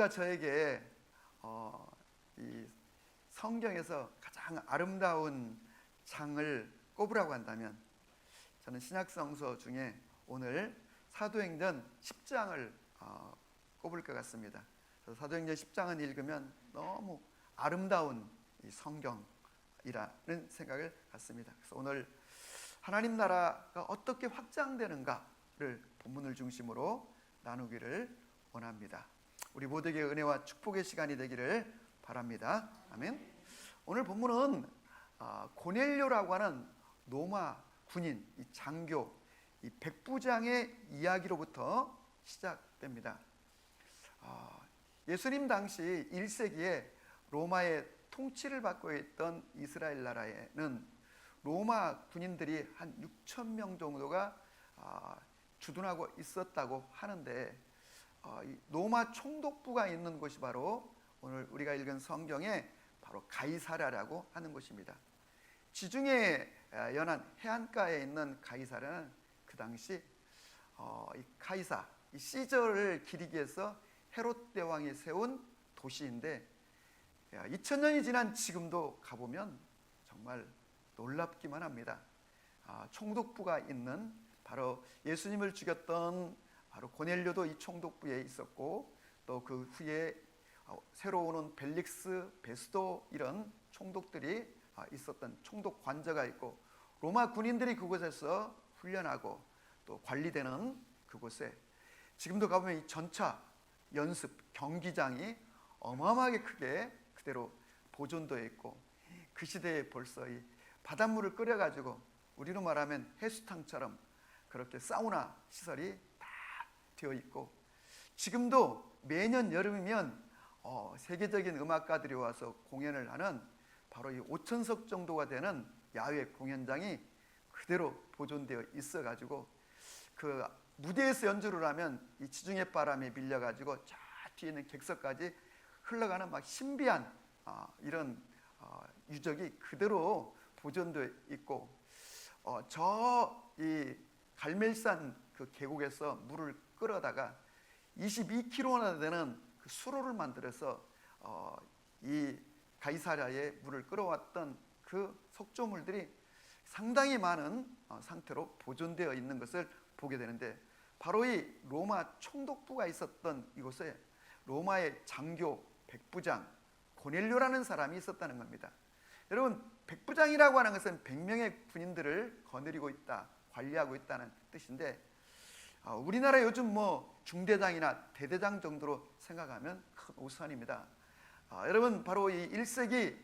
누가 저에게 이 성경에서 가장 아름다운 장을 꼽으라고 한다면 저는 신약성서 중에 오늘 사도행전 10장을 꼽을 것 같습니다. 사도행전 10장은 읽으면 너무 아름다운 이 성경이라는 생각을 갖습니다. 그래서 오늘 하나님 나라가 어떻게 확장되는가를 본문을 중심으로 나누기를 원합니다. 우리 모두에게 은혜와 축복의 시간이 되기를 바랍니다. 아멘. 오늘 본문은 고넬료라고 하는 로마 군인, 이 장교, 이 백부장의 이야기로부터 시작됩니다. 예수님 당시 1세기에 로마의 통치를 받고 있던 이스라엘 나라에는 로마 군인들이 한 6천 명 정도가 주둔하고 있었다고 하는데 로마 총독부가 있는 곳이 바로 오늘 우리가 읽은 성경에 바로 가이사랴라고 하는 곳입니다. 지중해 연안 해안가에 있는 가이사랴는 그 당시 이 카이사, 이 시저를 기리기 위해서 헤롯 대왕이 세운 도시인데 2000년이 지난 지금도 가보면 정말 놀랍기만 합니다. 총독부가 있는 바로 예수님을 죽였던 바로 고넬료도 이 총독부에 있었고 또 그 후에 새로 오는 벨릭스, 베스도 이런 총독들이 있었던 총독 관저가 있고 로마 군인들이 그곳에서 훈련하고 또 관리되는 그곳에 지금도 가보면 이 전차 연습 경기장이 어마어마하게 크게 그대로 보존되어 있고 그 시대에 벌써 이 바닷물을 끓여가지고 우리로 말하면 해수탕처럼 그렇게 사우나 시설이 다 되어 있고 지금도 매년 여름이면 세계적인 음악가들이 와서 공연을 하는 바로 이 5,000석 정도가 되는 야외 공연장이 그대로 보존되어 있어가지고 그 무대에서 연주를 하면 이 지중해 바람이 밀려가지고 저 뒤에 있는 객석까지 흘러가는 막 신비한 이런 유적이 그대로 보존되어 있고 저 이 갈멜산 그 계곡에서 물을 끌어다가 22kg나 되는 그 수로를 만들어서 이 가이사랴에 물을 끌어왔던 그 석조물들이 상당히 많은 상태로 보존되어 있는 것을 보게 되는데 바로 이 로마 총독부가 있었던 이곳에 로마의 장교 백부장 고넬료라는 사람이 있었다는 겁니다. 여러분 백부장이라고 하는 것은 100명의 군인들을 거느리고 있다, 관리하고 있다는 뜻인데 우리나라 요즘 뭐 중대장이나 대대장 정도로 생각하면 큰 오산입니다. 여러분 바로 이 1세기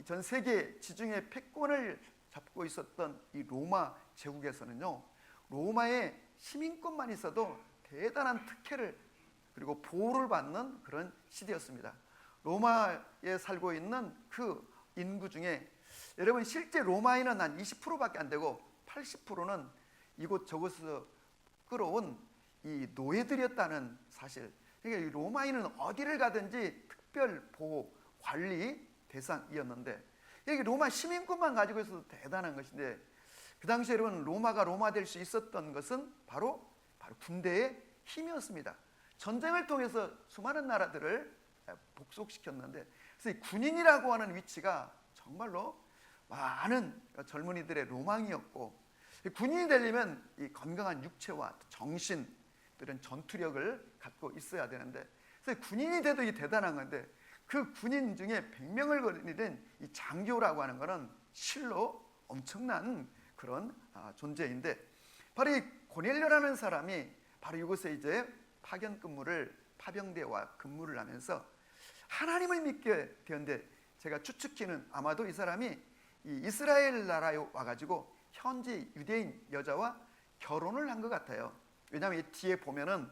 전 세계 지중해 패권을 잡고 있었던 이 로마 제국에서는요 로마의 시민권만 있어도 대단한 특혜를 그리고 보호를 받는 그런 시대였습니다. 로마에 살고 있는 그 인구 중에 여러분 실제 로마인은 한 20%밖에 안 되고 80%는 이곳저곳에서 끌어온 이 노예들이었다는 사실. 그러니까 이 로마인은 어디를 가든지 특별 보호 관리 대상이었는데 여기 로마 시민권만 가지고 있어도 대단한 것인데 그 당시에 여러분 로마가 로마 될 수 있었던 것은 바로 군대의 힘이었습니다. 전쟁을 통해서 수많은 나라들을 복속시켰는데 그래서 이 군인이라고 하는 위치가 정말로 많은 젊은이들의 로망이었고 군인이 되려면 이 건강한 육체와 정신 이런 전투력을 갖고 있어야 되는데 그래서 군인이 돼도 이 대단한 건데 그 군인 중에 100명을 거느린 이 장교라고 하는 것은 실로 엄청난 그런 존재인데 바로 이 고넬료라는 사람이 바로 이곳에 이제 파병대와 근무를 하면서 하나님을 믿게 되었는데 제가 추측키는 아마도 이 사람이 이 이스라엘 나라에 와가지고 현지 유대인 여자와 결혼을 한 것 같아요. 왜냐하면 이 뒤에 보면은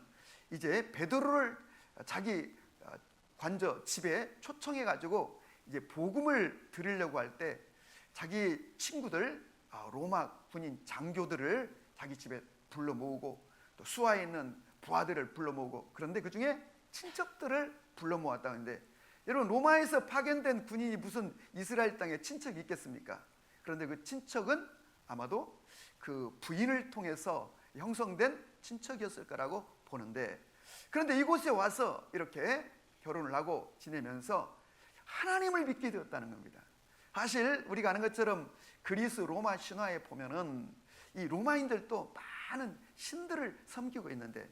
이제 베드로를 자기 관저 집에 초청해가지고 이제 복음을 드리려고 할 때 자기 친구들 로마 군인 장교들을 자기 집에 불러 모으고 또 수하에 있는 부하들을 불러 모으고 그런데 그 중에 친척들을 불러 모았다는데 여러분 로마에서 파견된 군인이 무슨 이스라엘 땅에 친척이 있겠습니까? 그런데 그 친척은 아마도 그 부인을 통해서 형성된 친척이었을 거라고 보는데 그런데 이곳에 와서 이렇게 결혼을 하고 지내면서 하나님을 믿게 되었다는 겁니다. 사실 우리가 아는 것처럼 그리스 로마 신화에 보면은 이 로마인들도 많은 신들을 섬기고 있는데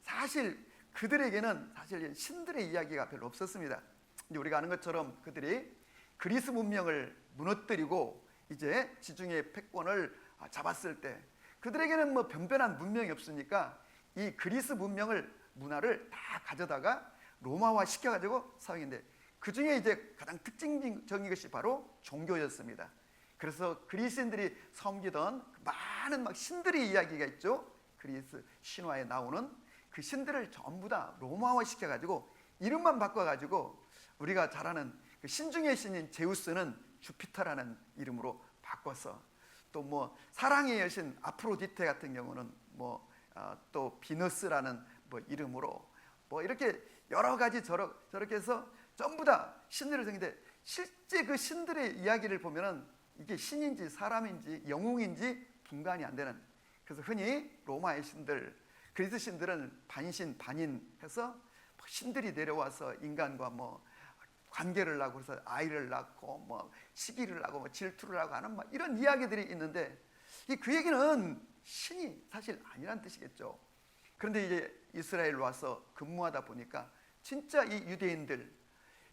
사실 그들에게는 사실 신들의 이야기가 별로 없었습니다. 우리가 아는 것처럼 그들이 그리스 문명을 무너뜨리고 이제 지중해 패권을 잡았을 때 그들에게는 뭐 변변한 문명이 없으니까 이 그리스 문화를 다 가져다가 로마화 시켜가지고 사용했는데 그 중에 이제 가장 특징적인 것이 바로 종교였습니다. 그래서 그리스인들이 섬기던 많은 막 신들의 이야기가 있죠. 그리스 신화에 나오는 그 신들을 전부 다 로마화 시켜가지고 이름만 바꿔가지고 우리가 잘 아는 그 신중의 신인 제우스는 주피터라는 이름으로 바꿔서 또 뭐 사랑의 여신 아프로디테 같은 경우는 또 비너스라는 이름으로 이렇게 여러 가지 저렇게 해서 전부 다 신들을 섬기는데 실제 그 신들의 이야기를 보면은 이게 신인지 사람인지 영웅인지 분간이 안 되는, 그래서 흔히 로마의 신들, 그리스 신들은 반신 반인해서 신들이 내려와서 인간과 관계를 하고 그래서 아이를 낳고 시기를 하고 질투를 하고 하는 이런 이야기들이 있는데 그 얘기는 신이 사실 아니란 뜻이겠죠. 그런데 이제 이스라엘 와서 근무하다 보니까 진짜 이 유대인들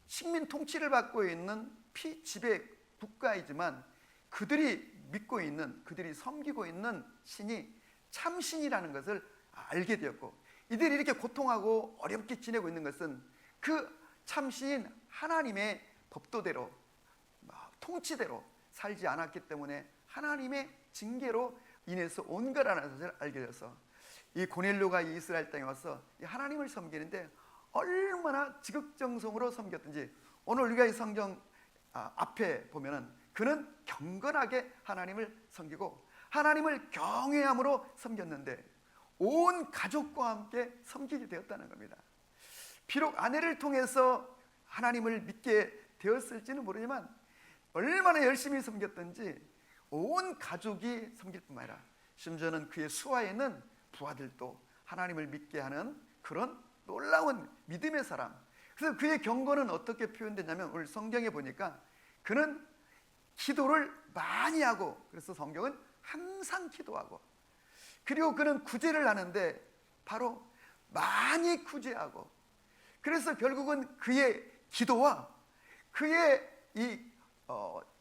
식민 통치를 받고 있는 피지배 국가이지만 그들이 믿고 있는, 그들이 섬기고 있는 신이 참신이라는 것을 알게 되었고, 이들이 이렇게 고통하고 어렵게 지내고 있는 것은 그 참신인 하나님의 법도대로 통치대로 살지 않았기 때문에 하나님의 징계로 인해서 온 거라는 것을 알게 되어서 이 고넬료가 이 이스라엘 땅에 와서 이 하나님을 섬기는데 얼마나 지극정성으로 섬겼든지 오늘 우리가 이 성경 앞에 보면은 그는 경건하게 하나님을 섬기고 하나님을 경외함으로 섬겼는데 온 가족과 함께 섬기게 되었다는 겁니다. 비록 아내를 통해서 하나님을 믿게 되었을지는 모르지만 얼마나 열심히 섬겼던지 온 가족이 섬길 뿐만 아니라 심지어는 그의 수하에는 부하들도 하나님을 믿게 하는 그런 놀라운 믿음의 사람. 그래서 그의 경건은 어떻게 표현되냐면 오늘 성경에 보니까 그는 기도를 많이 하고, 그래서 성경은 항상 기도하고, 그리고 그는 구제를 하는데 바로 많이 구제하고, 그래서 결국은 그의 기도와 그의 이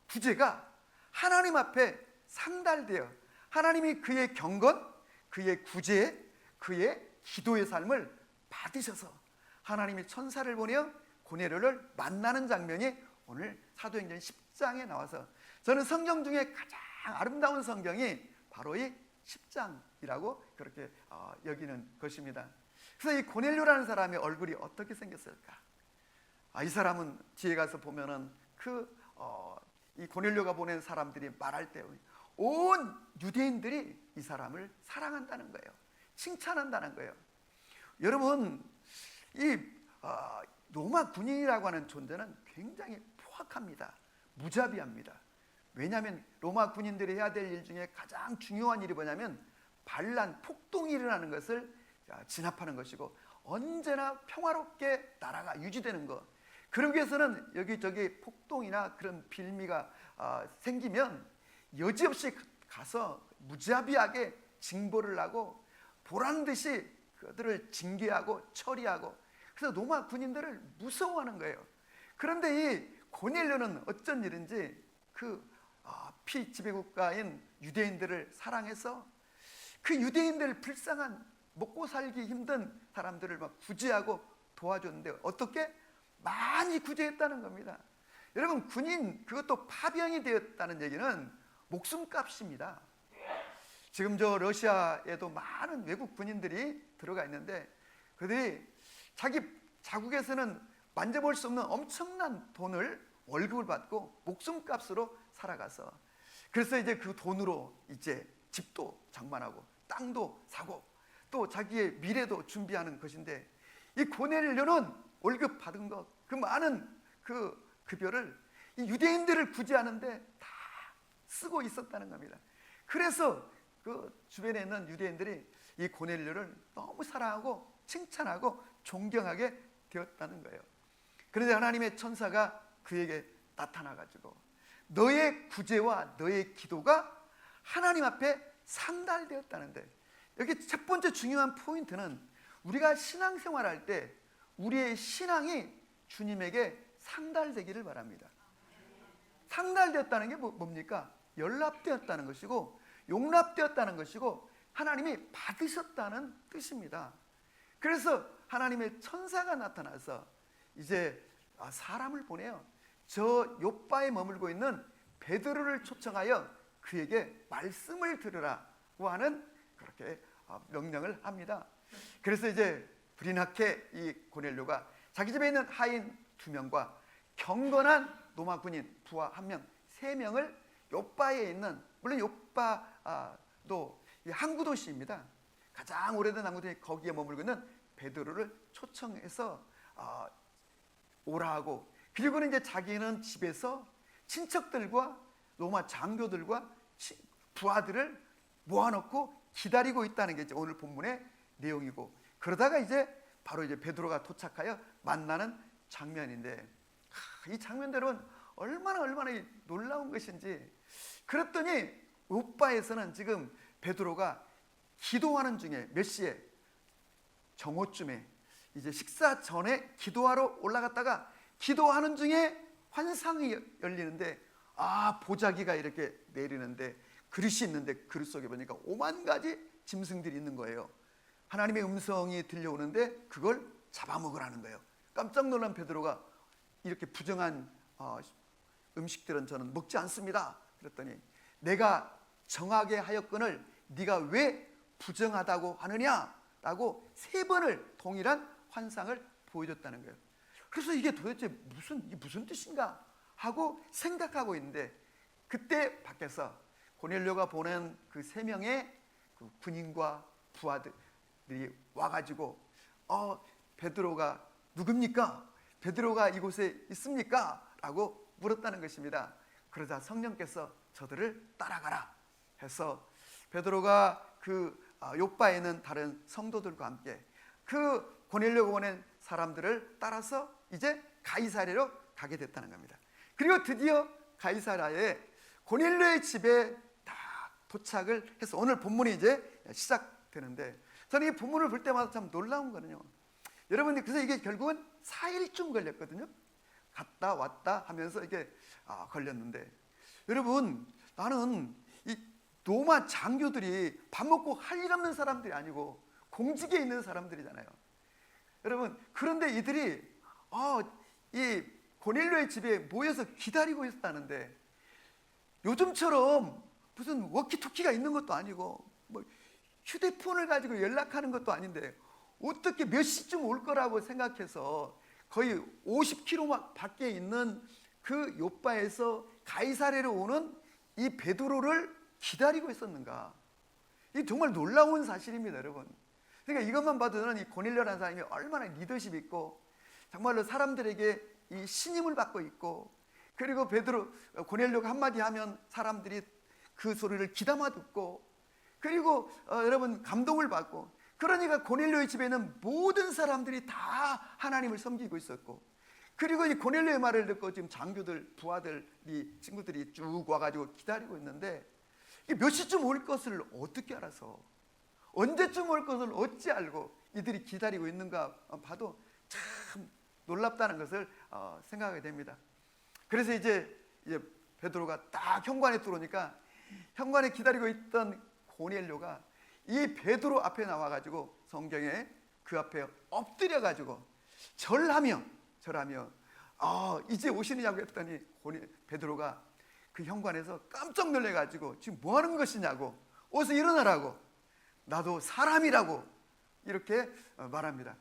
구제가 하나님 앞에 상달되어 하나님이 그의 경건, 그의 구제, 그의 기도의 삶을 받으셔서 하나님이 천사를 보내어 고넬료를 만나는 장면이 오늘 사도행전 10장에 나와서 저는 성경 중에 가장 아름다운 성경이 바로 이 10장이라고 그렇게 여기는 것입니다. 그래서 이 고넬료라는 사람의 얼굴이 어떻게 생겼을까? 이 사람은 뒤에 가서 보면은 이 고넬료가 보낸 사람들이 말할 때 온 유대인들이 이 사람을 사랑한다는 거예요. 칭찬한다는 거예요. 여러분, 이 로마 군인이라고 하는 존재는 굉장히 포악합니다. 무자비합니다. 왜냐하면 로마 군인들이 해야 될 일 중에 가장 중요한 일이 뭐냐면 반란, 폭동이 일어나는 것을 진압하는 것이고 언제나 평화롭게 나라가 유지되는 것. 그러기 위해서는 여기저기 폭동이나 그런 빌미가 생기면 여지없이 가서 무자비하게 징벌을 하고 보란듯이 그들을 징계하고 처리하고, 그래서 로마 군인들을 무서워하는 거예요. 그런데 이 고넬료는 어쩐 일인지 피지배국가인 유대인들을 사랑해서 그 유대인들 불쌍한 먹고 살기 힘든 사람들을 구제하고 도와줬는데 어떻게? 많이 구제했다는 겁니다. 여러분, 군인 그것도 파병이 되었다는 얘기는 목숨값입니다. 지금 러시아에도 많은 외국 군인들이 들어가 있는데 그들이 자기 자국에서는 만져볼 수 없는 엄청난 돈을 월급을 받고 목숨값으로 살아가서, 그래서 이제 그 돈으로 이제 집도 장만하고 땅도 사고 또 자기의 미래도 준비하는 것인데, 이 고넬료는 월급 받은 것, 그 많은 그 급여를 이 유대인들을 구제하는데 다 쓰고 있었다는 겁니다. 그래서 그 주변에 있는 유대인들이 이 고넬료를 너무 사랑하고 칭찬하고 존경하게 되었다는 거예요. 그런데 하나님의 천사가 그에게 나타나가지고 너의 구제와 너의 기도가 하나님 앞에 상달되었다는데, 여기 첫 번째 중요한 포인트는 우리가 신앙생활할 때 우리의 신앙이 주님에게 상달되기를 바랍니다. 상달되었다는 게 뭡니까? 연락되었다는 것이고 용납되었다는 것이고 하나님이 받으셨다는 뜻입니다. 그래서 하나님의 천사가 나타나서 이제 사람을 보내요. 저 욥바에 머물고 있는 베드로를 초청하여 그에게 말씀을 들으라고 하는 그렇게 명령을 합니다. 그래서 이제 불이 나게 이 고넬료가 자기 집에 있는 하인 2명과 경건한 로마 군인 부하 1명, 3명을 욥바에 있는, 물론 욥바도 항구 도시입니다. 가장 오래된 항구 도시, 거기에 머물고 있는 베드로를 초청해서 오라 하고, 그리고는 이제 자기는 집에서 친척들과 로마 장교들과 부하들을 모아놓고 기다리고 있다는 게 이제 오늘 본문의 내용이고, 그러다가 이제 바로 이제 베드로가 도착하여 만나는 장면인데, 이 장면들은 얼마나 놀라운 것인지. 그랬더니 욥바에서는 지금 베드로가 기도하는 중에, 몇 시에? 정오쯤에 이제 식사 전에 기도하러 올라갔다가 기도하는 중에 환상이 열리는데, 보자기가 이렇게 내리는데 그릇이 있는데 그릇 속에 보니까 5만 가지 짐승들이 있는 거예요. 하나님의 음성이 들려오는데 그걸 잡아먹으라는 거예요. 깜짝 놀란 베드로가 이렇게 부정한 음식들은 저는 먹지 않습니다. 그랬더니 내가 정하게 하였거늘 네가 왜 부정하다고 하느냐라고 3번을 동일한 환상을 보여줬다는 거예요. 그래서 이게 도대체 무슨 뜻인가 하고 생각하고 있는데, 그때 밖에서 고넬료가 보낸 그 3명의 그 군인과 부하들이 와가지고 베드로가 누굽니까? 베드로가 이곳에 있습니까? 라고 물었다는 것입니다. 그러자 성령께서 저들을 따라가라 해서 베드로가 그 욥바에 있는 다른 성도들과 함께 그 고넬료가 보낸 사람들을 따라서 이제 가이사랴로 가게 됐다는 겁니다. 그리고 드디어 가이사랴에 고넬료의 집에 다 도착을 해서 오늘 본문이 이제 시작되는데, 저는 이 본문을 볼 때마다 참 놀라운 거는요, 여러분들, 그래서 이게 결국은 4일쯤 걸렸거든요. 갔다 왔다 하면서 이게 걸렸는데, 여러분, 나는 이 로마 장교들이 밥 먹고 할 일 없는 사람들이 아니고 공직에 있는 사람들이잖아요. 여러분, 그런데 이들이 이 고넬료의 집에 모여서 기다리고 있었다는데, 요즘처럼 무슨 워키토키가 있는 것도 아니고 뭐 휴대폰을 가지고 연락하는 것도 아닌데 어떻게 몇 시쯤 올 거라고 생각해서 거의 50km 밖에 있는 그 욥바에서 가이사랴로 오는 이 베드로를 기다리고 있었는가? 이게 정말 놀라운 사실입니다, 여러분. 그러니까 이것만 봐도 저는 이 고넬료라는 사람이 얼마나 리더십 있고 정말로 사람들에게 이 신임을 받고 있고, 그리고 고넬료가 한마디 하면 사람들이 그 소리를 귀담아 듣고, 그리고 여러분 감동을 받고, 그러니까 고넬료의 집에 있는 모든 사람들이 다 하나님을 섬기고 있었고, 그리고 이 고넬료의 말을 듣고 지금 장교들, 부하들이, 친구들이 쭉 와가지고 기다리고 있는데, 몇 시쯤 올 것을 어떻게 알아서, 언제쯤 올 것을 어찌 알고 이들이 기다리고 있는가 봐도 참 놀랍다는 것을 생각하게 됩니다. 그래서 이제 베드로가 딱 현관에 들어오니까 현관에 기다리고 있던 고넬료가 이 베드로 앞에 나와가지고 성경에 그 앞에 엎드려가지고 절하며 이제 오시느냐고 했더니 베드로가 그 현관에서 깜짝 놀래가지고 지금 뭐 하는 것이냐고, 어서 일어나라고, 나도 사람이라고 이렇게 말합니다.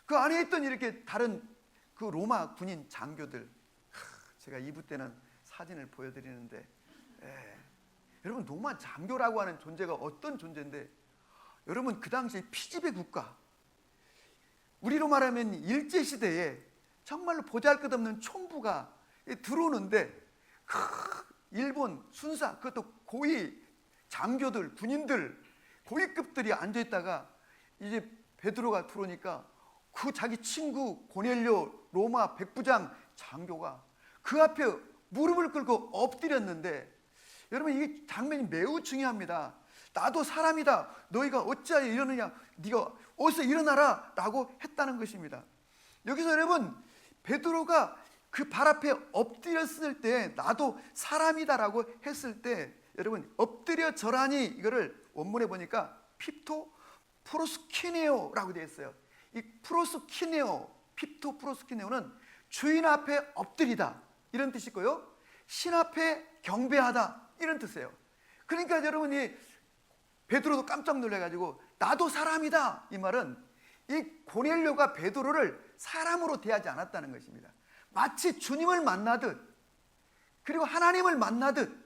그 안에 있던 이렇게 다른 그 로마 군인 장교들, 제가 2부 때는 사진을 보여드리는데, 여러분, 로마 장교라고 하는 존재가 어떤 존재인데, 여러분, 그 당시 피지배 국가, 우리로 말하면 일제시대에 정말로 보잘것없는 총부가 들어오는데 일본 순사, 그것도 고위 장교들, 군인들, 고위급들이 앉아있다가 이제 베드로가 들어오니까 그 자기 친구 고넬료 로마 백부장 장교가 그 앞에 무릎을 꿇고 엎드렸는데, 여러분 이 장면이 매우 중요합니다. 나도 사람이다, 너희가 어찌하여 이러느냐, 네가 어디서 일어나라 라고 했다는 것입니다. 여기서 여러분 베드로가 그 발 앞에 엎드렸을 때 나도 사람이다 라고 했을 때, 여러분 엎드려 절하니 이거를 원문에 보니까 핍토 프로스키네오 라고 되어 있어요. 이 프로스키네오, 핍토 프로스키네오는 주인 앞에 엎드리다 이런 뜻이고요, 신 앞에 경배하다 이런 뜻이에요. 그러니까 여러분이 베드로도 깜짝 놀래가지고 나도 사람이다, 이 말은 이 고넬료가 베드로를 사람으로 대하지 않았다는 것입니다. 마치 주님을 만나듯, 그리고 하나님을 만나듯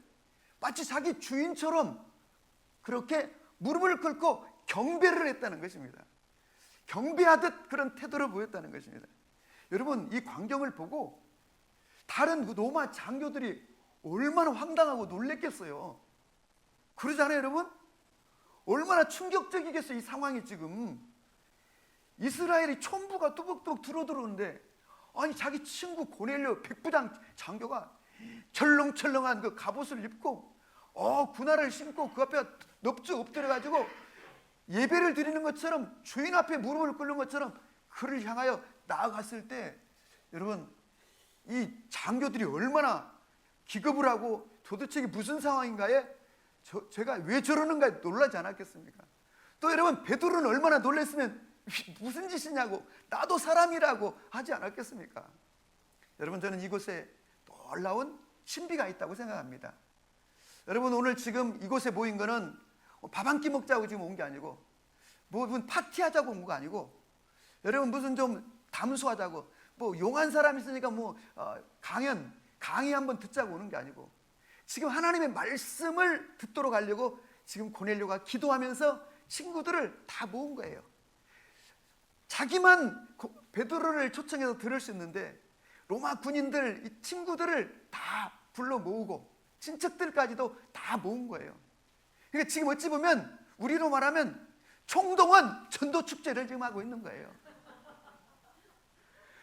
마치 자기 주인처럼 그렇게 무릎을 꿇고 경배를 했다는 것입니다. 경배하듯 그런 태도를 보였다는 것입니다. 여러분 이 광경을 보고 다른 그 로마 장교들이 얼마나 황당하고 놀랬겠어요. 그러잖아요 여러분. 얼마나 충격적이겠어요. 이 상황이 지금 이스라엘이 촌부가 뚜벅뚜벅 들어오는데, 아니 자기 친구 고넬료 백부장 장교가 철렁철렁한 그 갑옷을 입고 군화를 신고 그 앞에 넙죽 엎드려가지고 예배를 드리는 것처럼, 주인 앞에 무릎을 꿇는 것처럼 그를 향하여 나아갔을 때, 여러분 이 장교들이 얼마나 기겁을 하고 도대체 이게 무슨 상황인가에 제가 왜 저러는가 놀라지 않았겠습니까? 또 여러분 베드로는 얼마나 놀랐으면 무슨 짓이냐고, 나도 사람이라고 하지 않았겠습니까? 여러분 저는 이곳에 놀라운 신비가 있다고 생각합니다. 여러분 오늘 지금 이곳에 모인 거는 밥 한 끼 먹자고 지금 온 게 아니고, 무슨 파티하자고 온 거 아니고, 여러분 무슨 좀 담소하자고, 뭐 용한 사람 있으니까 강의 한번 듣자고 오는 게 아니고, 지금 하나님의 말씀을 듣도록 하려고 지금 고넬료가 기도하면서 친구들을 다 모은 거예요. 자기만 베드로를 초청해서 들을 수 있는데 로마 군인들, 이 친구들을 다 불러 모으고 친척들까지도 다 모은 거예요. 그러니까 지금 어찌 보면 우리로 말하면 총동원 전도축제를 지금 하고 있는 거예요.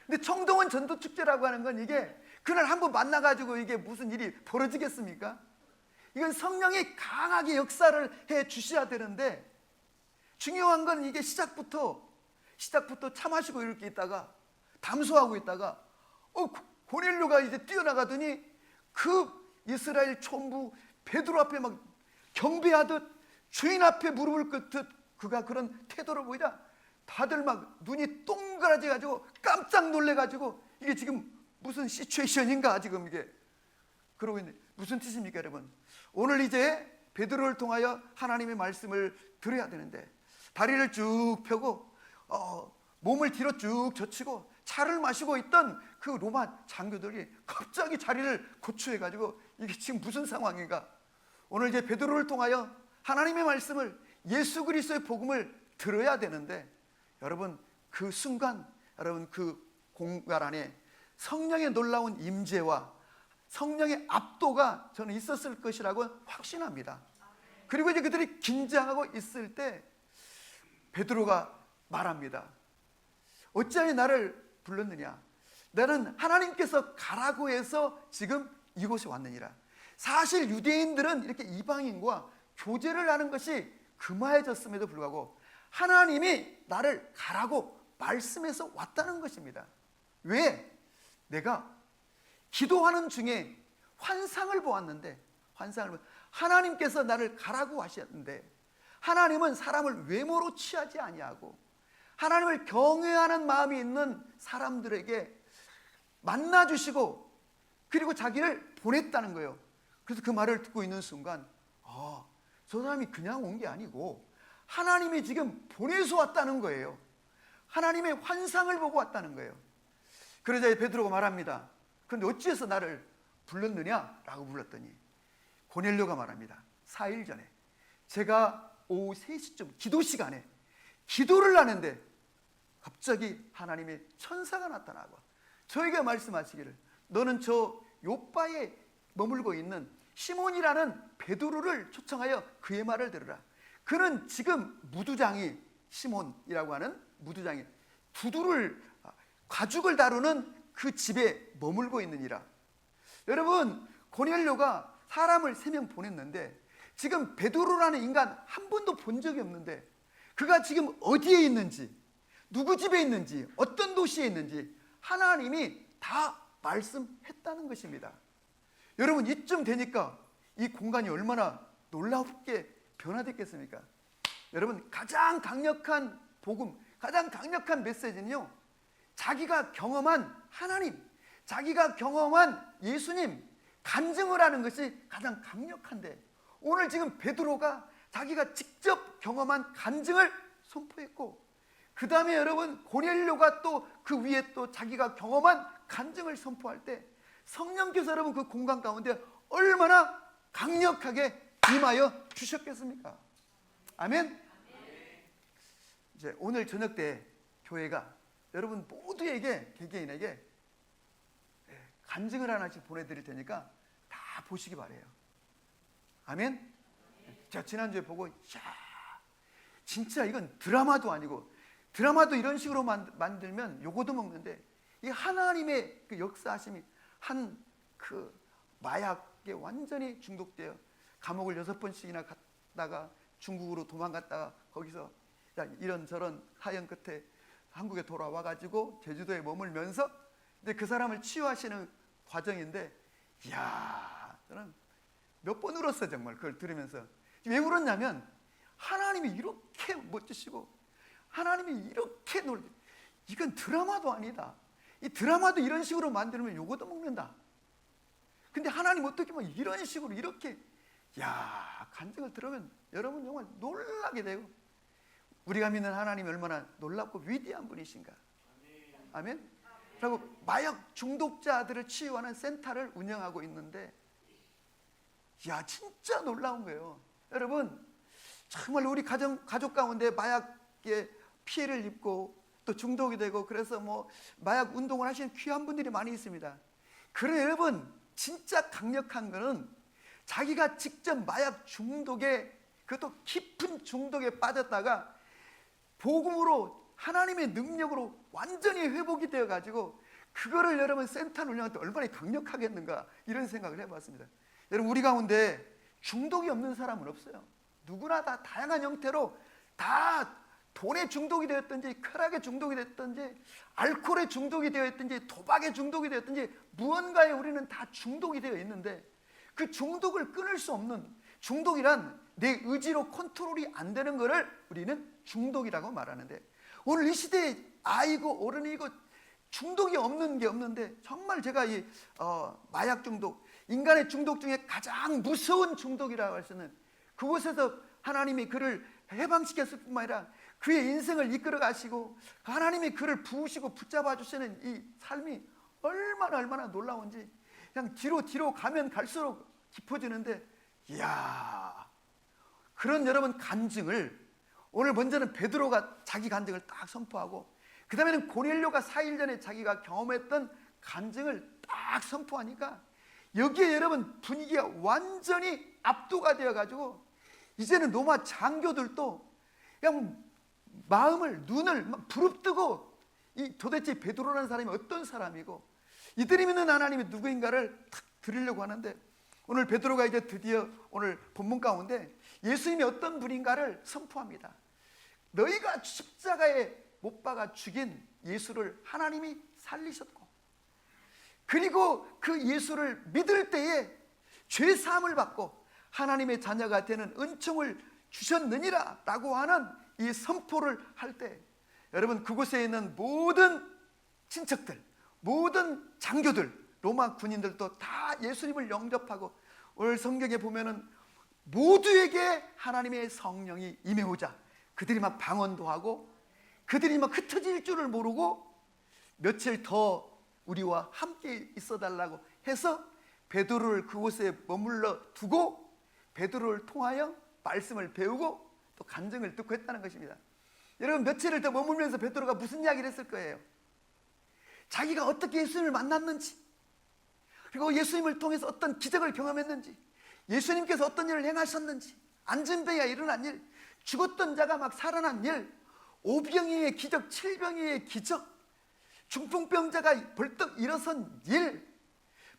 근데 총동원 전도축제라고 하는 건 이게 그날 한번 만나가지고 이게 무슨 일이 벌어지겠습니까? 이건 성령이 강하게 역사를 해 주셔야 되는데, 중요한 건 이게 시작부터 차 마시고 이렇게 있다가 담소하고 있다가 고넬료가 이제 뛰어나가더니 그 이스라엘 촌부 베드로 앞에 막 경배하듯 주인 앞에 무릎을 꿇듯 그가 그런 태도를 보이자 다들 막 눈이 동그라져 가지고 깜짝 놀래 가지고, 이게 지금 무슨 시츄에이션인가 지금 이게 그러고 있는, 무슨 뜻입니까 여러분? 오늘 이제 베드로를 통하여 하나님의 말씀을 들어야 되는데, 다리를 쭉 펴고 몸을 뒤로 쭉 젖히고 차를 마시고 있던 그 로마 장교들이 갑자기 자리를 고추해 가지고 이게 지금 무슨 상황인가? 오늘 이제 베드로를 통하여 하나님의 말씀을, 예수 그리스도의 복음을 들어야 되는데, 여러분 그 순간, 여러분 그 공간 안에 성령의 놀라운 임재와 성령의 압도가 저는 있었을 것이라고 확신합니다. 그리고 이제 그들이 긴장하고 있을 때 베드로가 말합니다. 어찌하여 나를 불렀느냐? 나는 하나님께서 가라고 해서 지금 이곳에 왔느니라. 사실 유대인들은 이렇게 이방인과 교제를 하는 것이 금화해졌음에도 불구하고 하나님이 나를 가라고 말씀해서 왔다는 것입니다. 왜? 내가 기도하는 중에 환상을 보았는데, 하나님께서 나를 가라고 하셨는데, 하나님은 사람을 외모로 취하지 아니하고 하나님을 경외하는 마음이 있는 사람들에게 만나주시고 그리고 자기를 보냈다는 거예요. 그래서 그 말을 듣고 있는 순간 저 사람이 그냥 온 게 아니고 하나님이 지금 보내서 왔다는 거예요. 하나님의 환상을 보고 왔다는 거예요. 그러자 베드로가 말합니다. 그런데 어찌해서 나를 불렀느냐? 라고 불렀더니 고넬료가 말합니다. 4일 전에 제가 오후 3시쯤 기도 시간에 기도를 하는데 갑자기 하나님의 천사가 나타나고 저에게 말씀하시기를, 너는 저 요바에 머물고 있는 시몬이라는 베드로를 초청하여 그의 말을 들으라. 그는 지금 무두장이, 시몬이라고 하는 무두장이 두두를 가죽을 다루는 그 집에 머물고 있느니라. 여러분, 고넬료가 사람을 3명 보냈는데 지금 베드로라는 인간 한 번도 본 적이 없는데 그가 지금 어디에 있는지, 누구 집에 있는지, 어떤 도시에 있는지 하나님이 다 말씀했다는 것입니다. 여러분, 이쯤 되니까 이 공간이 얼마나 놀랍게 변화됐겠습니까? 여러분, 가장 강력한 복음, 가장 강력한 메시지는요, 자기가 경험한 하나님, 자기가 경험한 예수님 간증을 하는 것이 가장 강력한데, 오늘 지금 베드로가 자기가 직접 경험한 간증을 선포했고, 그 다음에 여러분 고넬료가 또 그 위에 또 자기가 경험한 간증을 선포할 때 성령께서 여러분 그 공간 가운데 얼마나 강력하게 임하여 주셨겠습니까? 아멘. 이제 오늘 저녁 때 교회가 여러분 모두에게, 개개인에게 간증을 하나씩 보내드릴 테니까 다 보시기 바래요. 아멘. 제가 지난주에 보고, 야, 진짜 이건 드라마도 아니고, 드라마도 이런 식으로 만들면 요거도 먹는데, 이 하나님의 그 역사하심이 한 그 마약에 완전히 중독되어 감옥을 6번씩이나 갔다가 중국으로 도망갔다가 거기서 이런저런 사연 끝에 한국에 돌아와 가지고 제주도에 머물면서 이제 그 사람을 치유하시는 과정인데, 이야, 저는 몇 번 울었어요. 정말 그걸 들으면서. 왜 울었냐면 하나님이 이렇게 멋지시고 하나님이 이렇게 이건 드라마도 아니다. 이 드라마도 이런 식으로 만들면 요거도 먹는다. 근데 하나님 어떻게 보면 이런 식으로 이렇게, 야, 간증을 들으면 여러분 정말 놀라게 되고, 우리가 믿는 하나님이 얼마나 놀랍고 위대한 분이신가. 아멘. 그리고 마약 중독자들을 치유하는 센터를 운영하고 있는데, 야, 진짜 놀라운 거예요. 여러분, 정말 우리 가족 가운데 마약에 피해를 입고 또 중독이 되고, 그래서 뭐 마약 운동을 하시는 귀한 분들이 많이 있습니다. 그래, 여러분, 진짜 강력한 거는 자기가 직접 마약 중독에, 그것도 깊은 중독에 빠졌다가 복음으로 하나님의 능력으로 완전히 회복이 되어 가지고 그거를 여러분 센터를 운영할 때 얼마나 강력하겠는가, 이런 생각을 해봤습니다. 여러분, 우리 가운데 중독이 없는 사람은 없어요. 누구나 다 다양한 형태로 다 돈에 중독이 되었든지, 쾌락에 중독이 되었든지, 알코올에 중독이 되어 있든지, 도박에 중독이 되었든지, 무언가에 우리는 다 중독이 되어 있는데, 그 중독을 끊을 수 없는, 중독이란 내 의지로 컨트롤이 안 되는 것을 우리는 중독이라고 말하는데, 오늘 이 시대에 아이고 어른이고 중독이 없는 게 없는데, 정말 제가 이 마약 중독, 인간의 중독 중에 가장 무서운 중독이라고 할 수 있는, 그곳에서 하나님이 그를 해방시켰을 뿐만 아니라 그의 인생을 이끌어 가시고 하나님이 그를 부으시고 붙잡아 주시는 이 삶이 얼마나 놀라운지, 그냥 뒤로 가면 갈수록 깊어지는데, 이야, 그런 여러분 간증을 오늘 먼저는 베드로가 자기 간증을 딱 선포하고, 그 다음에는 고넬료가 4일 전에 자기가 경험했던 간증을 딱 선포하니까 여기에 여러분 분위기가 완전히 압도가 되어 가지고 이제는 로마 장교들도 그냥 마음을, 눈을 막 부릅뜨고, 이 도대체 베드로라는 사람이 어떤 사람이고 이들이 믿는 하나님이 누구인가를 탁 드리려고 하는데, 오늘 베드로가 이제 드디어 오늘 본문 가운데 예수님이 어떤 분인가를 선포합니다. 너희가 십자가에 못 박아 죽인 예수를 하나님이 살리셨고, 그리고 그 예수를 믿을 때에 죄 사함을 받고 하나님의 자녀가 되는 은총을 주셨느니라 라고 하는 이 선포를 할 때, 여러분 그곳에 있는 모든 친척들, 모든 장교들, 로마 군인들도 다 예수님을 영접하고, 오늘 성경에 보면은 모두에게 하나님의 성령이 임해오자 그들이 막 방언도 하고, 그들이 막 흩어질 줄을 모르고 며칠 더 우리와 함께 있어 달라고 해서 베드로를 그곳에 머물러 두고 베드로를 통하여 말씀을 배우고 또 간증을 듣고 했다는 것입니다. 여러분, 며칠을 더 머물면서 베드로가 무슨 이야기를 했을 거예요? 자기가 어떻게 예수님을 만났는지, 그리고 예수님을 통해서 어떤 기적을 경험했는지, 예수님께서 어떤 일을 행하셨는지, 안진병이가 일어난 일, 죽었던 자가 막 살아난 일, 오병이의 기적, 칠병이의 기적, 중풍병자가 벌떡 일어선 일,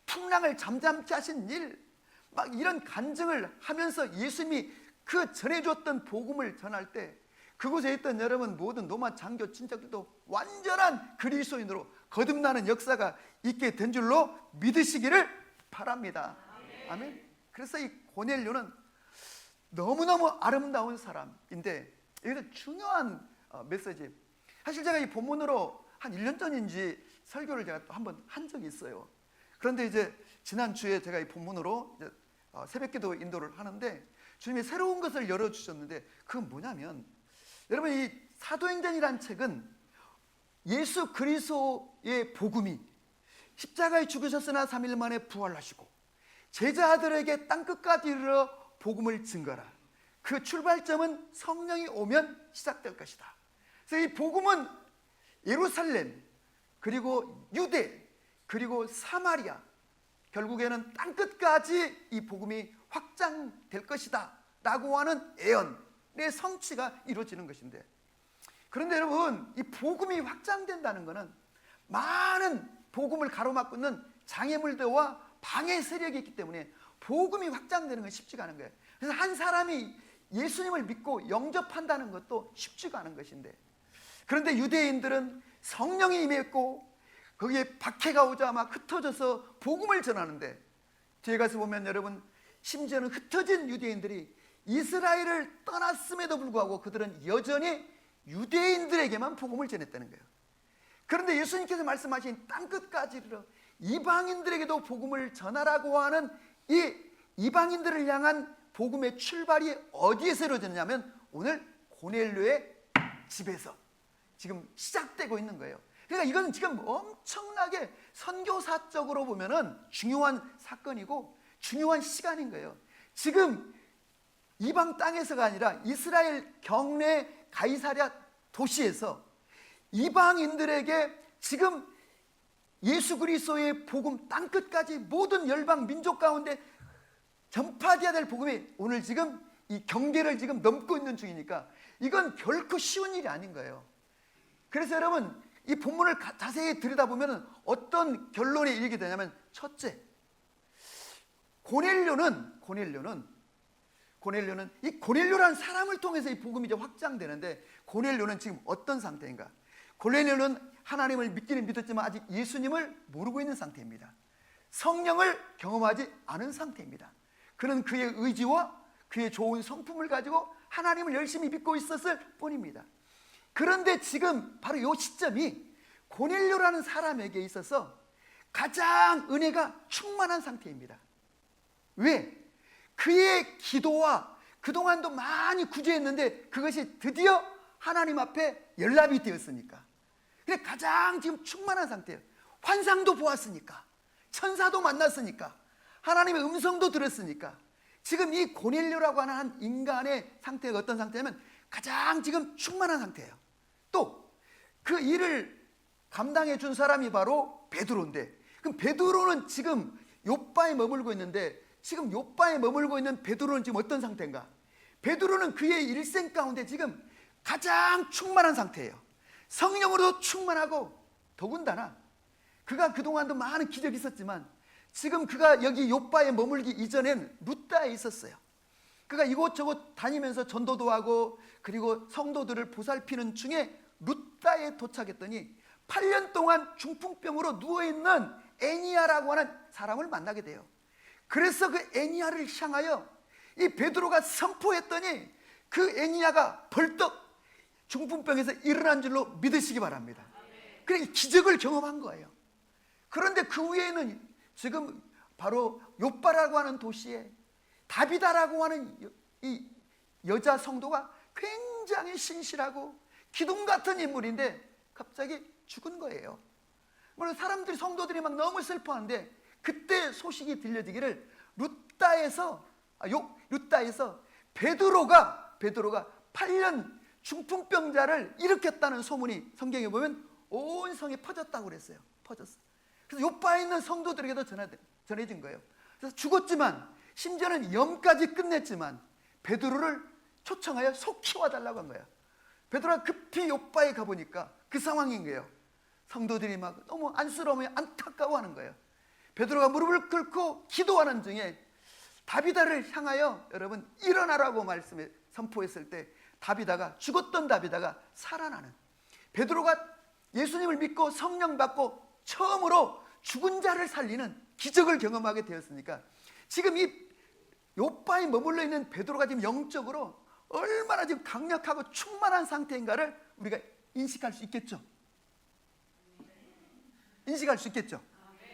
풍랑을 잠잠케 하신 일, 막 이런 간증을 하면서 예수님이 그 전해줬던 복음을 전할 때 그곳에 있던 여러분 모든 로마 장교 친척들도 완전한 그리스도인으로 거듭나는 역사가 있게 된 줄로 믿으시기를 바랍니다. 아멘. 그래서 이 고넬료는 너무너무 아름다운 사람인데 여기서 중요한 메시지, 사실 제가 이 본문으로 한 1년 전인지 설교를 제가 또 한번 한 적이 있어요. 그런데 이제 지난주에 제가 이 본문으로 이제 새벽기도 인도를 하는데 주님이 새로운 것을 열어주셨는데 그건 뭐냐면, 여러분 이 사도행전이란 책은 예수 그리스도의 복음이 십자가에 죽으셨으나 3일 만에 부활하시고 제자들에게 땅끝까지 이르러 복음을 증거하라. 그 출발점은 성령이 오면 시작될 것이다. 그래서 이 복음은 예루살렘, 그리고 유대, 그리고 사마리아, 결국에는 땅끝까지 이 복음이 확장될 것이다 라고 하는 예언의 성취가 이루어지는 것인데, 그런데 여러분 이 복음이 확장된다는 것은 많은 복음을 가로막고 있는 장애물들과 방해 세력이 있기 때문에 복음이 확장되는 건 쉽지가 않은 거예요. 그래서 한 사람이 예수님을 믿고 영접한다는 것도 쉽지가 않은 것인데, 그런데 유대인들은 성령이 임했고 거기에 박해가 오자 막 흩어져서 복음을 전하는데, 뒤에 가서 보면 여러분 심지어는 흩어진 유대인들이 이스라엘을 떠났음에도 불구하고 그들은 여전히 유대인들에게만 복음을 전했다는 거예요. 그런데 예수님께서 말씀하신 땅끝까지 이르러 이방인들에게도 복음을 전하라고 하는 이 이방인들을 향한 복음의 출발이 어디에서 이루어졌냐면 오늘 고넬료의 집에서 지금 시작되고 있는 거예요. 그러니까 이건 지금 엄청나게 선교사적으로 보면은 중요한 사건이고 중요한 시간인 거예요. 지금 이방 땅에서가 아니라 이스라엘 경내 가이사랴 도시에서 이방인들에게 지금 예수 그리스도의 복음 땅끝까지 모든 열방 민족 가운데 전파되어야 될 복음이 오늘 지금 이 경계를 지금 넘고 있는 중이니까 이건 결코 쉬운 일이 아닌 거예요. 그래서 여러분 이 본문을 자세히 들여다보면 어떤 결론이 이르게 되냐면, 첫째, 고넬료는 이 고넬료라는 사람을 통해서 이 복음이 이제 확장되는데, 고넬료는 지금 어떤 상태인가? 고넬료는 하나님을 믿기는 믿었지만 아직 예수님을 모르고 있는 상태입니다. 성령을 경험하지 않은 상태입니다. 그는 그의 의지와 그의 좋은 성품을 가지고 하나님을 열심히 믿고 있었을 뿐입니다. 그런데 지금 바로 이 시점이 고넬료라는 사람에게 있어서 가장 은혜가 충만한 상태입니다. 왜? 그의 기도와 그동안도 많이 구제했는데 그것이 드디어 하나님 앞에 연락이 되었으니까, 그래 가장 지금 충만한 상태예요. 환상도 보았으니까, 천사도 만났으니까, 하나님의 음성도 들었으니까 지금 이 고넬료라고 하는 한 인간의 상태가 어떤 상태냐면 가장 지금 충만한 상태예요. 또 그 일을 감당해 준 사람이 바로 베드로인데, 그럼 베드로는 지금 욥바에 머물고 있는데, 지금 욥바에 머물고 있는 베드로는 지금 어떤 상태인가? 베드로는 그의 일생 가운데 지금 가장 충만한 상태예요. 성령으로 충만하고, 더군다나 그가 그동안도 많은 기적이 있었지만 지금 그가 여기 욥바에 머물기 이전엔 루다에 있었어요. 그가 이곳저곳 다니면서 전도도 하고 그리고 성도들을 보살피는 중에 루다에 도착했더니 8년 동안 중풍병으로 누워있는 애니야라고 하는 사람을 만나게 돼요. 그래서 그 애니야를 향하여 이 베드로가 선포했더니 그 애니야가 벌떡 중풍병에서 일어난 줄로 믿으시기 바랍니다. 그래 기적을 경험한 거예요. 그런데 그 후에는 지금 바로 욥바라고 하는 도시에 다비다라고 하는 이 여자 성도가 굉장히 신실하고 기둥 같은 인물인데 갑자기 죽은 거예요. 물론 사람들이, 성도들이 막 너무 슬퍼하는데 그때 소식이 들려지기를 루다에서 베드로가 8년 중풍병자를 일으켰다는 소문이 성경에 보면 온 성에 퍼졌다고 그랬어요. 퍼졌어. 그래서 욥바에 있는 성도들에게도 전해진 거예요. 그래서 죽었지만 심지어는 염까지 끝냈지만 베드로를 초청하여 속히 와달라고 한 거야. 베드로가 급히 요빠에 가보니까 그 상황인 거예요. 성도들이 막 너무 안쓰러우며 안타까워하는 거예요. 베드로가 무릎을 꿇고 기도하는 중에 다비다를 향하여 여러분 일어나라고 말씀에 선포했을 때 죽었던 다비다가 살아나는, 베드로가 예수님을 믿고 성령 받고 처음으로 죽은 자를 살리는 기적을 경험하게 되었으니까 지금 이 요빠에 머물러 있는 베드로가 지금 영적으로 얼마나 지금 강력하고 충만한 상태인가를 우리가 인식할 수 있겠죠.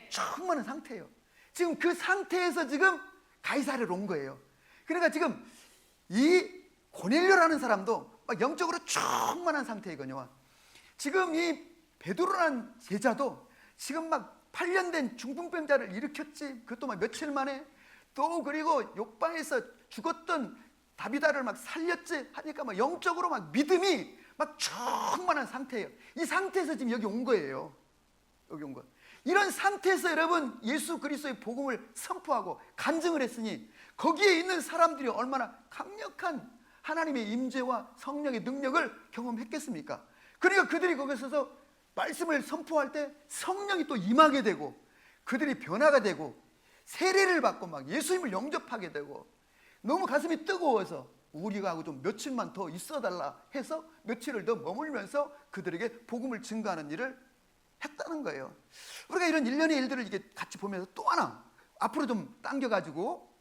충만한 상태예요. 지금 그 상태에서 지금 가이사랴로 온 거예요. 그러니까 지금 이 고넬료라는 사람도 막 영적으로 충만한 상태이거든요. 지금 이 베드로라는 제자도 지금 막 8년 된 중풍병자를 일으켰지. 그것도 막 며칠 만에. 또 그리고 요바에서 죽었던 다비다를 막 살렸지 하니까 막 영적으로 막 믿음이 막 충만한 상태예요. 이 상태에서 지금 여기 온 거예요. 여기 온 거. 이런 상태에서 여러분 예수 그리스도의 복음을 선포하고 간증을 했으니 거기에 있는 사람들이 얼마나 강력한 하나님의 임재와 성령의 능력을 경험했겠습니까? 그러니까 그들이 거기서 서서 말씀을 선포할 때 성령이 또 임하게 되고 그들이 변화가 되고 세례를 받고 막 예수님을 영접하게 되고 너무 가슴이 뜨거워서 우리가 하고 좀 며칠만 더 있어달라 해서 며칠을 더 머물면서 그들에게 복음을 증거하는 일을 했다는 거예요. 우리가 이런 일련의 일들을 이게 같이 보면서 또 하나 앞으로 좀 당겨가지고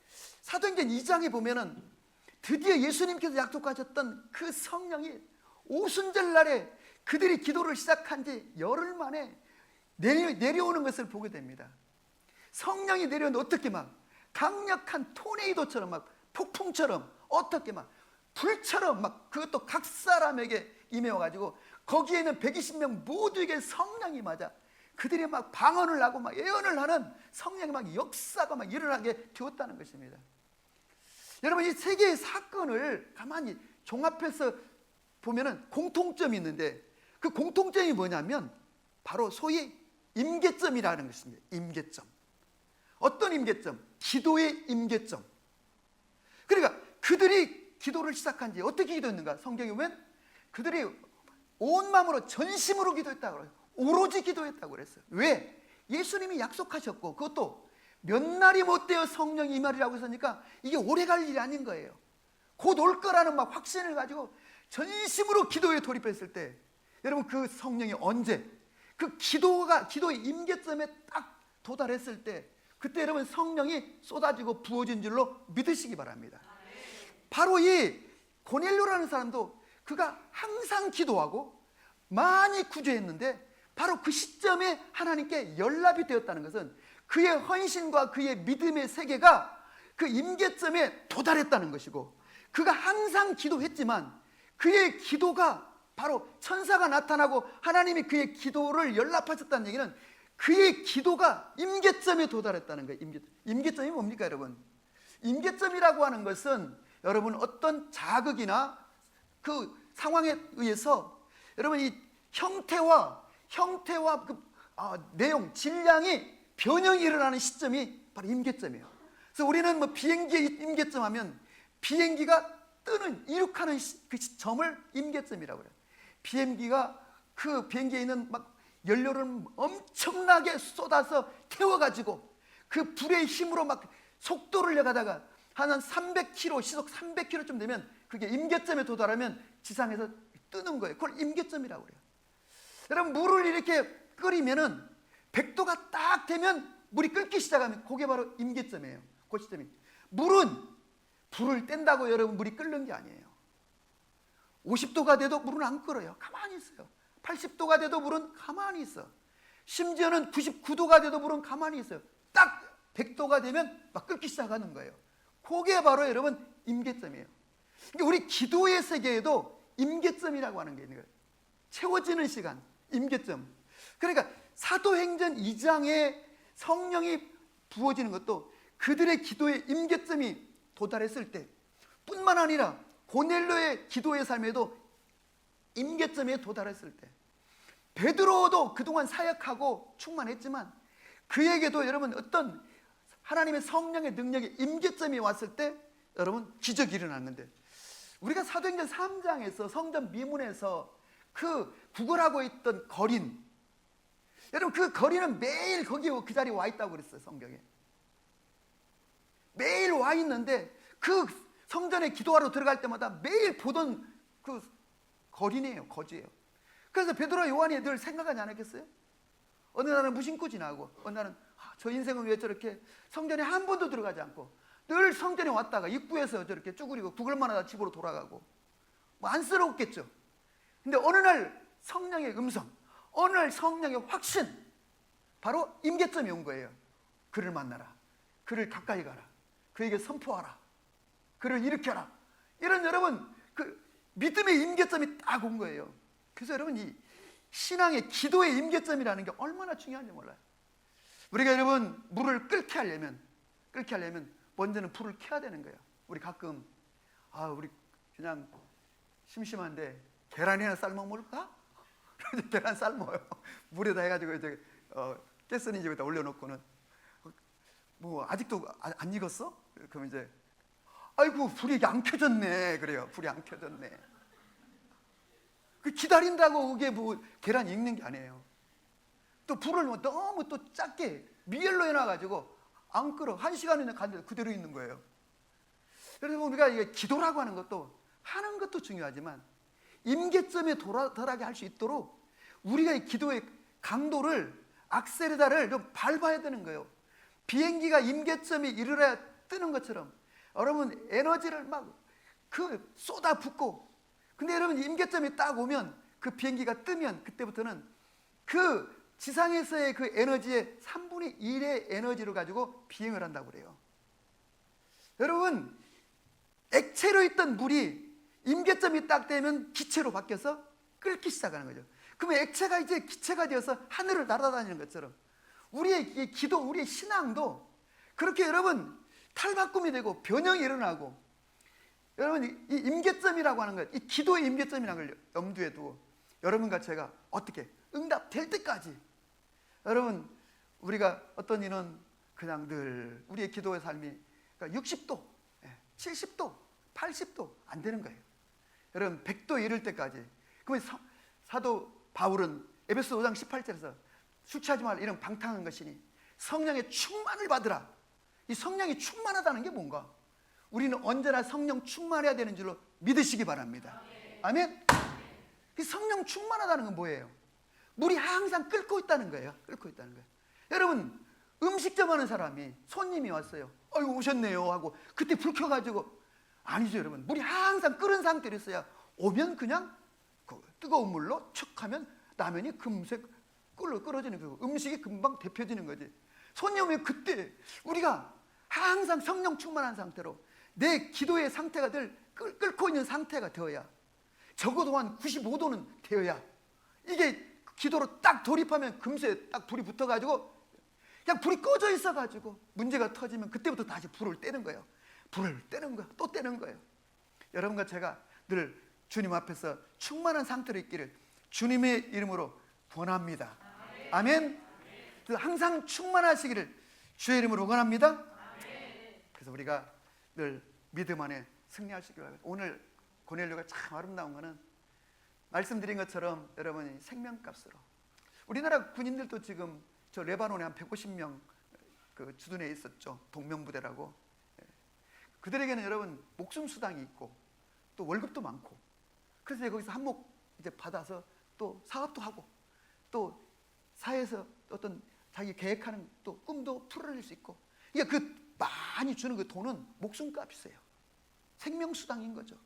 사도행전 2장에 보면은 드디어 예수님께서 약속하셨던 그 성령이 오순절 날에 그들이 기도를 시작한 지 열흘 만에 내려오는 것을 보게 됩니다. 성령이 내려오는데 어떻게 막 강력한 토네이도처럼 막 폭풍처럼 어떻게 막 불처럼 막 그것도 각 사람에게 임해와가지고 거기에 있는 120명 모두에게 성령이 맞아 그들이 막 방언을 하고 막 예언을 하는 성령의 막 역사가 막 일어나게 되었다는 것입니다. 여러분 이 세 개의 사건을 가만히 종합해서 보면은 공통점이 있는데 그 공통점이 뭐냐면 바로 소위 임계점이라는 것입니다. 임계점. 어떤 임계점? 기도의 임계점. 그러니까 그들이 기도를 시작한 지 어떻게 기도했는가? 성경에 보면 그들이 온 마음으로 전심으로 기도했다고 그래요. 오로지 기도했다고 그랬어요. 왜? 예수님이 약속하셨고 그것도 몇 날이 못 되어 성령이 임하리라고 했으니까 이게 오래 갈 일이 아닌 거예요. 곧 올 거라는 막 확신을 가지고 전심으로 기도에 돌입했을 때 여러분 그 성령이 언제 그 기도의 임계점에 딱 도달했을 때 그때 여러분 성령이 쏟아지고 부어진 줄로 믿으시기 바랍니다. 바로 이 고넬료라는 사람도 그가 항상 기도하고 많이 구제했는데 바로 그 시점에 하나님께 연락이 되었다는 것은 그의 헌신과 그의 믿음의 세계가 그 임계점에 도달했다는 것이고 그가 항상 기도했지만 그의 기도가 바로 천사가 나타나고 하나님이 그의 기도를 연락하셨다는 얘기는 그의 기도가 임계점에 도달했다는 거예요. 임계점이 뭡니까 여러분? 임계점이라고 하는 것은 여러분 어떤 자극이나 그 상황에 의해서 여러분 이 형태와 그 내용, 질량이 변형이 일어나는 시점이 바로 임계점이에요. 그래서 우리는 뭐 비행기의 임계점 하면 비행기가 뜨는 이륙하는 그 시점을 임계점이라고 그래요. 비행기가 그 비행기에 있는 막 연료를 엄청나게 쏟아서 태워가지고 그 불의 힘으로 막 속도를 내가다가 한 300km, 시속 300km쯤 되면 그게 임계점에 도달하면 지상에서 뜨는 거예요. 그걸 임계점이라고 그래요. 여러분 물을 이렇게 끓이면은 100도가 딱 되면 물이 끓기 시작하면 그게 바로 임계점이에요. 그 시점이. 물은 불을 뗀다고 여러분 물이 끓는 게 아니에요. 50도가 돼도 물은 안 끓어요. 가만히 있어요. 80도가 돼도 물은 가만히 있어. 심지어는 99도가 돼도 물은 가만히 있어요. 딱 100도가 되면 막 끓기 시작하는 거예요. 그게 바로 여러분 임계점이에요. 그러니까 우리 기도의 세계에도 임계점이라고 하는 게 있는 거예요. 채워지는 시간, 임계점. 그러니까 사도행전 2장에 성령이 부어지는 것도 그들의 기도의 임계점이 도달했을 때 뿐만 아니라 고넬료의 기도의 삶에도 임계점에 도달했을 때 베드로도 그동안 사역하고 충만했지만 그에게도 여러분 어떤 하나님의 성령의 능력의 임계점이 왔을 때 여러분 기적이 일어났는데 우리가 사도행전 3장에서 성전 미문에서 그 구걸하고 있던 거린, 여러분 그 거린은 매일 거기 그 자리에 와 있다고 그랬어요. 성경에 매일 와 있는데 그 성전에 기도하러 들어갈 때마다 매일 보던 그 거린이에요. 거지예요. 그래서 베드로와 요한이 늘 생각하지 않았겠어요? 어느 날은 무심코 지나고 어느 날은 저 인생은 왜 저렇게 성전에 한 번도 들어가지 않고 늘 성전에 왔다가 입구에서 저렇게 쭈그리고 구걸만 하다 집으로 돌아가고 뭐 안쓰러웠겠죠. 근데 어느 날 성령의 음성, 어느 날 성령의 확신, 바로 임계점이 온 거예요. 그를 만나라, 그를 가까이 가라, 그에게 선포하라, 그를 일으켜라. 이런 여러분 그 믿음의 임계점이 딱 온 거예요. 그래서 여러분 이 신앙의 기도의 임계점이라는 게 얼마나 중요한지 몰라요. 우리가 여러분 물을 끓게 하려면 먼저는 불을 켜야 되는 거예요. 우리 가끔 우리 그냥 심심한데 계란이나 삶아 먹을까? 계란 삶아요. 물에다 해가지고 이제 가스레인지 여기다 올려놓고는 뭐 아직도 안 익었어? 그럼 이제 아이고 불이 안 켜졌네. 그래요. 불이 안 켜졌네. 그 기다린다고 그게 뭐 계란 익는 게 아니에요. 또 불을 너무 또 작게 미엘로 해놔가지고 안 끓어. 1시간이나 갔는데 그대로 있는 거예요. 그래서 우리가 이게 기도라고 하는 것도 중요하지만 임계점에 도달하게 할 수 있도록 우리가 이 기도의 강도를 악셀레다를 좀 밟아야 되는 거예요. 비행기가 임계점에 이르러야 뜨는 것처럼 여러분 에너지를 막 쏟아붓고, 근데 여러분 임계점이 딱 오면 그 비행기가 뜨면 그때부터는 그 지상에서의 그 에너지의 3분의 1의 에너지를 가지고 비행을 한다고 그래요. 여러분 액체로 있던 물이 임계점이 딱 되면 기체로 바뀌어서 끓기 시작하는 거죠. 그러면 액체가 이제 기체가 되어서 하늘을 날아다니는 것처럼 우리의 기도, 우리의 신앙도 그렇게 여러분 탈바꿈이 되고 변형이 일어나고, 여러분 이 임계점이라고 하는 것, 이 기도의 임계점이라는 걸 염두에 두고 여러분과 제가 어떻게 응답될 때까지, 여러분 우리가 어떤 이는 그냥 늘 우리의 기도의 삶이 60도, 70도, 80도 안 되는 거예요. 여러분 100도 이를 때까지. 그러면 사도 바울은 에베소 5장 18절에서 술 취하지 말라 이런 방탕한 것이니 성령의 충만을 받으라. 이 성령이 충만하다는 게 뭔가? 우리는 언제나 성령 충만해야 되는 줄로 믿으시기 바랍니다. 아멘. 이 성령 충만하다는 건 뭐예요? 물이 항상 끓고 있다는 거예요. 끓고 있다는 거예요. 여러분 음식점 하는 사람이 손님이 왔어요. 아이고 오셨네요 하고 그때 불 켜가지고, 아니죠 여러분. 물이 항상 끓은 상태로 있어야 오면 그냥 그 뜨거운 물로 척 하면 라면이 금세 끓어지는 거고 음식이 금방 데펴지는 거지. 손님 오면 그때 우리가 항상 성령 충만한 상태로 내 기도의 상태가 늘 끓고 있는 상태가 되어야, 적어도 한 95도는 되어야, 이게 기도로 딱 돌입하면 금세 딱 불이 붙어가지고 그냥 불이 꺼져 있어가지고 문제가 터지면 그때부터 다시 불을 떼는 거예요. 불을 떼는 거예요. 또 떼는 거예요. 여러분과 제가 늘 주님 앞에서 충만한 상태로 있기를 주님의 이름으로 권합니다. 아멘. 그래서 항상 충만하시기를 주의 이름으로 권합니다. 그래서 우리가 늘 믿음 안에 승리하시기 바랍니다. 오늘 고넬료가 참 아름다운 거는 말씀드린 것처럼 여러분이 생명값으로, 우리나라 군인들도 지금 저 레바논에 한 150명 그 주둔해 있었죠. 동명부대라고. 그들에게는 여러분 목숨 수당이 있고 또 월급도 많고, 그래서 거기서 한몫 이제 받아서 또 사업도 하고 또 사회에서 어떤 자기 계획하는 또 꿈도 풀어낼 수 있고, 이게 그 많이 주는 그 돈은 목숨값이세요. 생명수당인 거죠.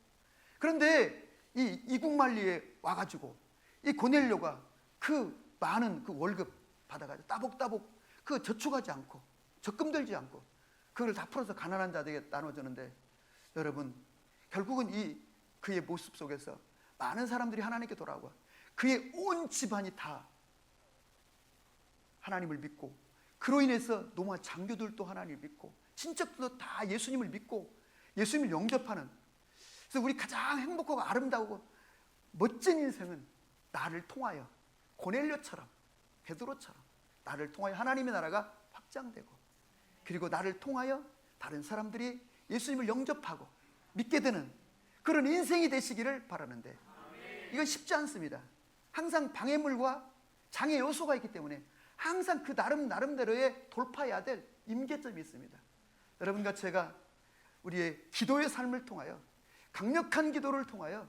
그런데 이 이국만리에 와가지고 이 고넬료가 그 많은 그 월급 받아가지고 따복따복 그 저축하지 않고 적금 들지 않고 그걸 다 풀어서 가난한 자들에게 나눠주는데, 여러분 결국은 이 그의 모습 속에서 많은 사람들이 하나님께 돌아와 그의 온 집안이 다 하나님을 믿고, 그로 인해서 노마 장교들도 하나님을 믿고 친척들도 다 예수님을 믿고 예수님을 영접하는, 그래서 우리 가장 행복하고 아름다우고 멋진 인생은 나를 통하여 고넬료처럼 베드로처럼 나를 통하여 하나님의 나라가 확장되고, 그리고 나를 통하여 다른 사람들이 예수님을 영접하고 믿게 되는 그런 인생이 되시기를 바라는데 이건 쉽지 않습니다. 항상 방해물과 장애 요소가 있기 때문에 항상 그 나름대로의 돌파해야 될 임계점이 있습니다. 여러분과 제가 우리의 기도의 삶을 통하여, 강력한 기도를 통하여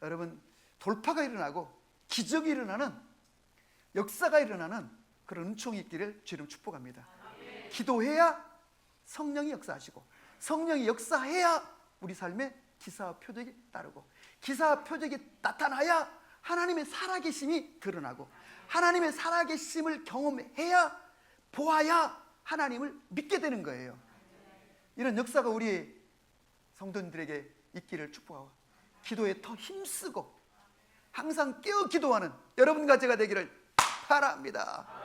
여러분 돌파가 일어나고 기적이 일어나는, 역사가 일어나는 그런 은총이 있기를 주님 축복합니다. 기도해야 성령이 역사하시고, 성령이 역사해야 우리 삶에 기사와 표적이 따르고, 기사와 표적이 나타나야 하나님의 살아계심이 드러나고, 하나님의 살아계심을 경험해야, 보아야 하나님을 믿게 되는 거예요. 이런 역사가 우리 성도님들에게 있기를 축복하고, 기도에 더 힘쓰고 항상 깨어 기도하는 여러분과 제가 되기를 바랍니다.